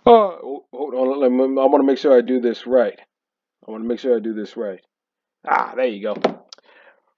Hold on. I want to make sure I do this right. I want to make sure I do this right. Ah, there you go.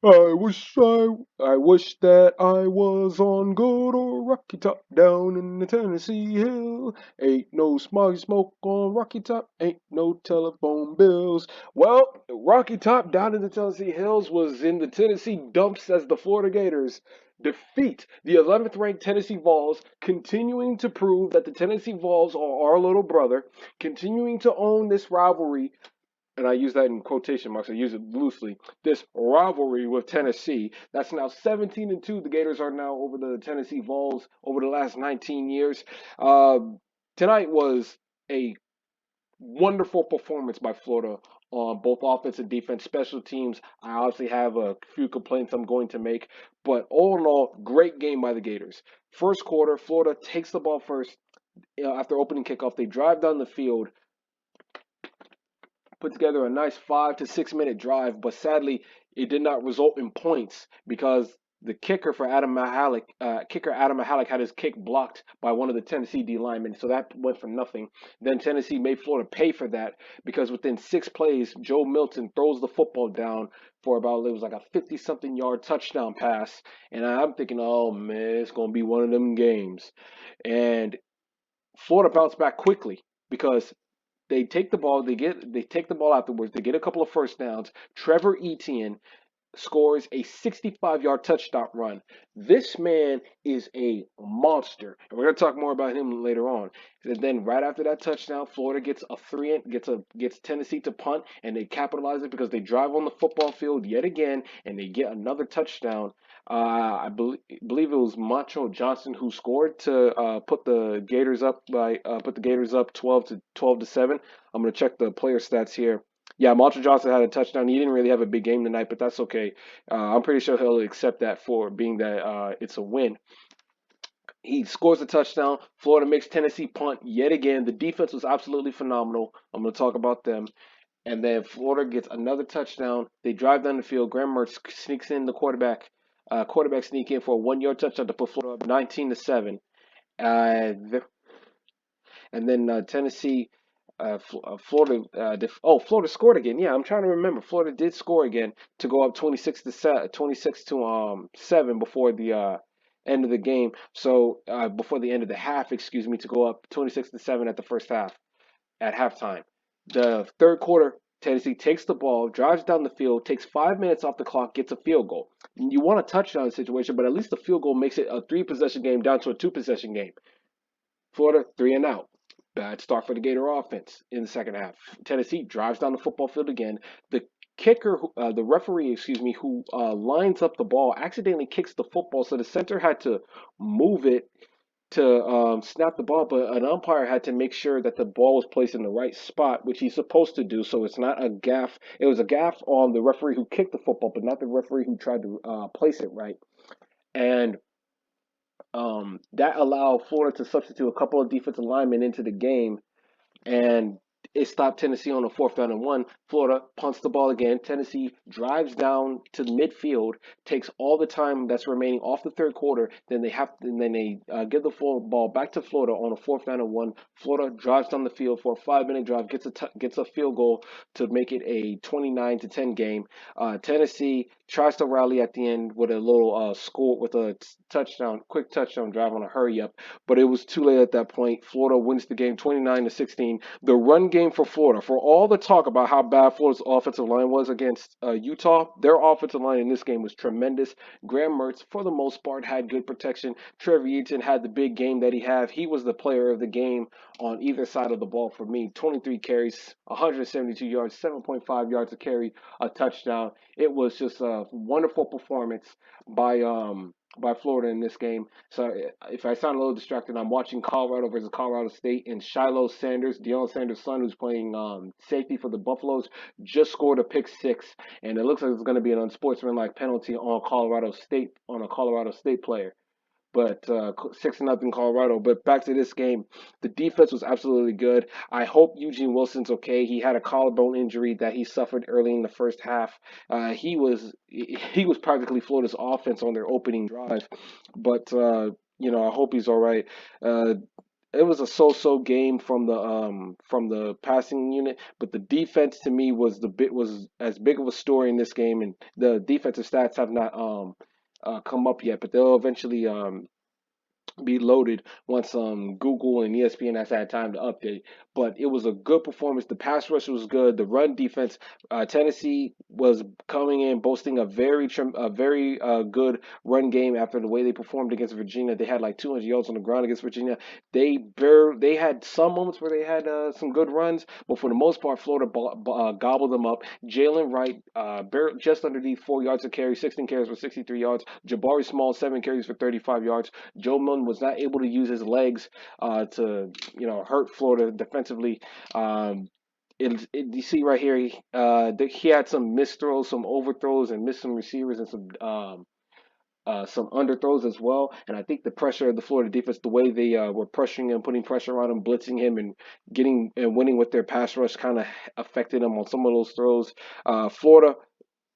I wish that I was on good old Rocky Top down in the Tennessee Hill. Ain't no smog smoke on Rocky Top, ain't no telephone bills. Well, Rocky Top down in the Tennessee Hills was in the Tennessee dumps as the Florida Gators defeat the 11th ranked Tennessee Vols, continuing to prove that the Tennessee Vols are our little brother, continuing to own this rivalry, and I use that in quotation marks, I use it loosely, this rivalry with Tennessee. That's now 17-2. The Gators are now over the Tennessee Vols over the last 19 years. Uh, Tonight was a wonderful performance by Florida on both offense and defense. Special teams, I obviously have a few complaints I'm going to make, but all in all, great game by the Gators. First quarter, Florida takes the ball first. After opening kickoff, they drive down the field, put together a nice 5 to 6 minute drive, but sadly, it did not result in points because the kicker Adam Mahalik had his kick blocked by one of the Tennessee D linemen, so that went for nothing. Then Tennessee made Florida pay for that because within 6 plays, Joe Milton throws the football down for about, it was like a 50-something yard touchdown pass, and I'm thinking, oh man, it's gonna be one of them games, and Florida bounced back quickly because they take the ball, they take the ball afterwards, they get a couple of first downs. Trevor Etienne scores a 65-yard touchdown run. This man is a monster, and we're gonna talk more about him later on. And then right after that touchdown, Florida gets a three and gets Tennessee to punt, and they capitalize it because they drive on the football field yet again, and they get another touchdown. I believe it was Macho Johnson who scored to put the Gators up 12 to 7. I'm gonna check the player stats here. Yeah, Malcolm Johnson had a touchdown. He didn't really have a big game tonight, but that's okay. I'm pretty sure he'll accept that for being that it's a win. He scores a touchdown. Florida makes Tennessee punt yet again. The defense was absolutely phenomenal. I'm going to talk about them. And then Florida gets another touchdown. They drive down the field. Graham Mertz sneaks in the quarterback sneak in for a 1 yard touchdown to put Florida up 19 to 7. Uh, and then Tennessee, Florida. Florida scored again. Yeah, I'm trying to remember. Florida did score again to go up 26 to 7 before the end of the game. So before the end of the half, excuse me, to go up 26 to 7 at the first half at halftime. The third quarter, Tennessee takes the ball, drives down the field, takes 5 minutes off the clock, gets a field goal. You want a touchdown situation, but at least the field goal makes it a three-possession game down to a two-possession game. Florida, three and out. Bad start for the Gator offense in the second half. Tennessee drives down the football field again. The the referee, excuse me, who lines up the ball, accidentally kicks the football, so the center had to move it to snap the ball, but an umpire had to make sure that the ball was placed in the right spot, which he's supposed to do. So it's not a gaff. It was a gaff on the referee who kicked the football, but not the referee who tried to place it right. And that allowed Florida to substitute a couple of defensive linemen into the game, and it stopped Tennessee on a 4th down and 1. Florida punts the ball again. Tennessee drives down to midfield, takes all the time that's remaining off the third quarter. And then they give the full ball back to Florida on a 4th down and 1. Florida drives down the field for a 5 minute drive, gets a field goal to make it a 29 to 10 game. Tennessee tries to rally at the end with a little score with a quick touchdown drive on a hurry up, but it was too late at that point. Florida wins the game 29 to 16. The run game for Florida, for all the talk about how bad Florida's offensive line was against Utah, their offensive line in this game was tremendous. Graham Mertz, for the most part, had good protection. Trevor Etienne had the big game that he had. He was the player of the game on either side of the ball for me. 23 carries, 172 yards, 7.5 yards to carry, a touchdown. It was just a wonderful performance by Florida in this game. So if I sound a little distracted, I'm watching Colorado versus Colorado State, and Shiloh Sanders, Deion Sanders' son, who's playing safety for the Buffaloes, just scored a pick six, and it looks like it's going to be an unsportsmanlike penalty on a Colorado State player. But 6-0 Colorado. But back to this game, the defense was absolutely good. I hope Eugene Wilson's okay. He had a collarbone injury that he suffered early in the first half. He was practically Florida's offense on their opening drive. But I hope he's all right. Uh, it was a so-so game from the passing unit, but the defense to me was as big of a story in this game, and the defensive stats have not come up yet, but they'll eventually be loaded once Google and ESPN has had time to update. But it was a good performance. The pass rush was good. The run defense, Tennessee was coming in boasting a very good run game after the way they performed against Virginia. They had like 200 yards on the ground against Virginia. They had some moments where they had some good runs, but for the most part, Florida gobbled them up. Jalen Wright, just underneath 4 yards of carry, 16 carries for 63 yards. Jabari Small, 7 carries for 35 yards. Joe Milton was not able to use his legs to hurt Florida defensively. You see right here, he had some missed throws, some overthrows, and missed some receivers and some underthrows as well. And I think the pressure of the Florida defense, the way they were pressuring him, putting pressure on him, blitzing him, and getting and winning with their pass rush, kind of affected him on some of those throws. Florida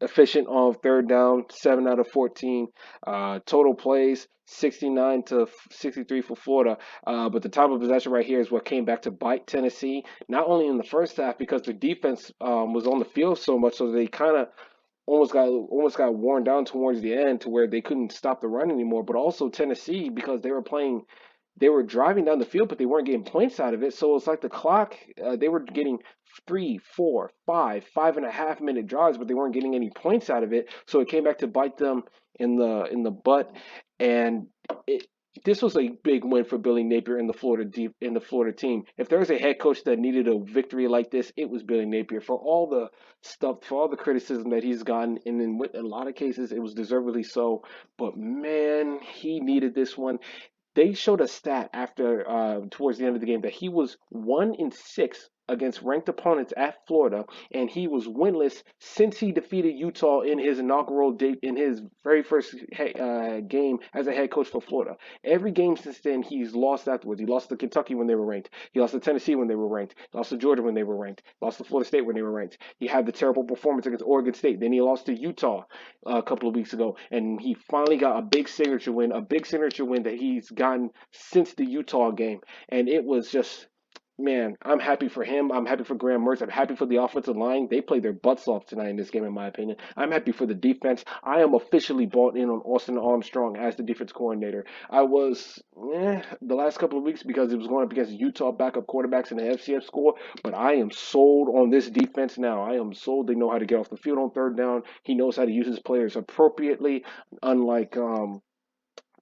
efficient on third down, 7 out of 14. Total plays, 69 to 63 for Florida. But the time of possession right here is what came back to bite Tennessee, not only in the first half because their defense was on the field so much, so they kind of almost got worn down towards the end to where they couldn't stop the run anymore, but also Tennessee because they were driving down the field, but they weren't getting points out of it. So it's like the clock, they were getting 3, 4, 5 and a half minute drives, but they weren't getting any points out of it. So it came back to bite them in the butt. And it, this was a big win for Billy Napier in the Florida team. If there was a head coach that needed a victory like this, it was Billy Napier. For all the criticism that he's gotten, and in a lot of cases, it was deservedly so. But man, he needed this one. They showed a stat after towards the end of the game that he was 1-6 against ranked opponents at Florida, and he was winless since he defeated Utah in his in his very first game as a head coach for Florida. Every game since then, he's lost afterwards. He lost to Kentucky when they were ranked. He lost to Tennessee when they were ranked. He lost to Georgia when they were ranked. He lost to Florida State when they were ranked. He had the terrible performance against Oregon State. Then he lost to Utah a couple of weeks ago, and he finally got a big signature win that he's gotten since the Utah game, and it was just. Man, I'm happy for him. I'm happy for Graham Mertz. I'm happy for the offensive line. They played their butts off tonight in this game, in my opinion. I'm happy for the defense. I am officially bought in on Austin Armstrong as the defense coordinator. I was the last couple of weeks because it was going up against Utah backup quarterbacks in the FCS score, but I am sold on this defense now. I am sold. They know how to get off the field on third down. He knows how to use his players appropriately, unlike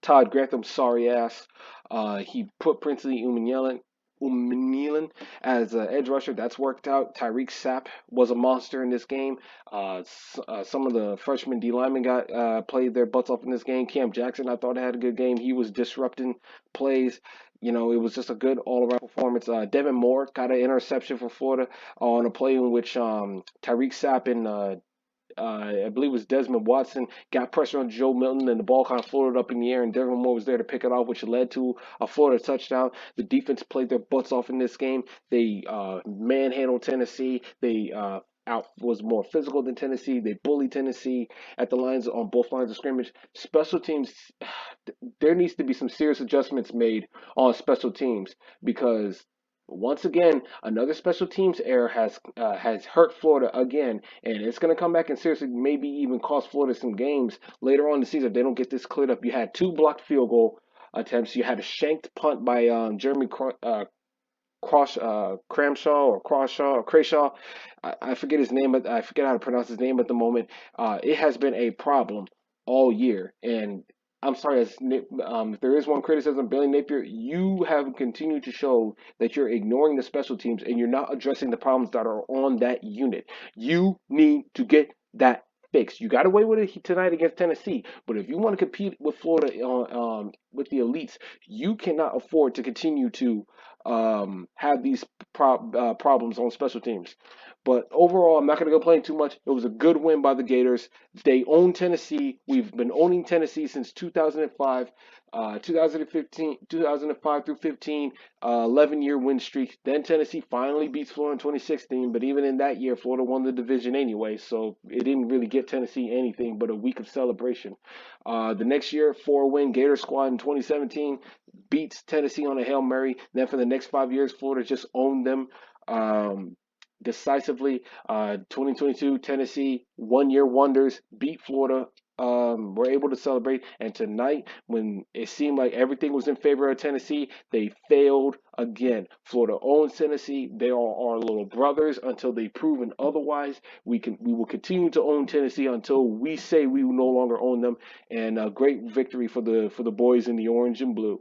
Todd Grantham's sorry ass. He put Princely Umanmielen as an edge rusher. That's worked out. Tyreek Sapp was a monster in this game. Some of the freshman D linemen got played their butts off in this game. Cam Jackson, I thought, had a good game. He was disrupting plays. It was just a good all-around performance. Devin Moore got an interception for Florida on a play in which Tyreek Sapp and I believe it was Desmond Watson, got pressure on Joe Milton, and the ball kind of floated up in the air, and Devin Moore was there to pick it off, which led to a Florida touchdown. The defense played their butts off in this game. They manhandled Tennessee. They was more physical than Tennessee. They bullied Tennessee at the lines on both lines of scrimmage. Special teams, there needs to be some serious adjustments made on special teams because once again, another special teams error has hurt Florida again, and it's going to come back and seriously maybe even cost Florida some games later on in the season if they don't get this cleared up. You had two blocked field goal attempts. You had a shanked punt by Jeremy Cramshaw or Crawshaw or Crayshaw. I forget his name, but I forget how to pronounce his name at the moment. It has been a problem all year, and I'm sorry, if there is one criticism, Billy Napier, you have continued to show that you're ignoring the special teams and you're not addressing the problems that are on that unit. You need to get that fixed. You got away with it tonight against Tennessee, but if you want to compete with Florida with the elites, you cannot afford to continue to have these problems on special teams. But overall, I'm not going to complain too much. It was a good win by the Gators. They own Tennessee. We've been owning Tennessee since 2005, 2015, 2005 through 15, 11-year win streak. Then Tennessee finally beats Florida in 2016. But even in that year, Florida won the division anyway, so it didn't really get Tennessee anything but a week of celebration. The next year, 4-win Gator squad in 2017 beats Tennessee on a Hail Mary. Then for the next 5 years, Florida just owned them. Um, Decisively. 2022, Tennessee, 1-year wonders, beat Florida. Were able to celebrate. And tonight, when it seemed like everything was in favor of Tennessee, they failed again. Florida owns Tennessee. They are our little brothers until they've proven otherwise. We will continue to own Tennessee until we say we will no longer own them. And a great victory for the boys in the orange and blue.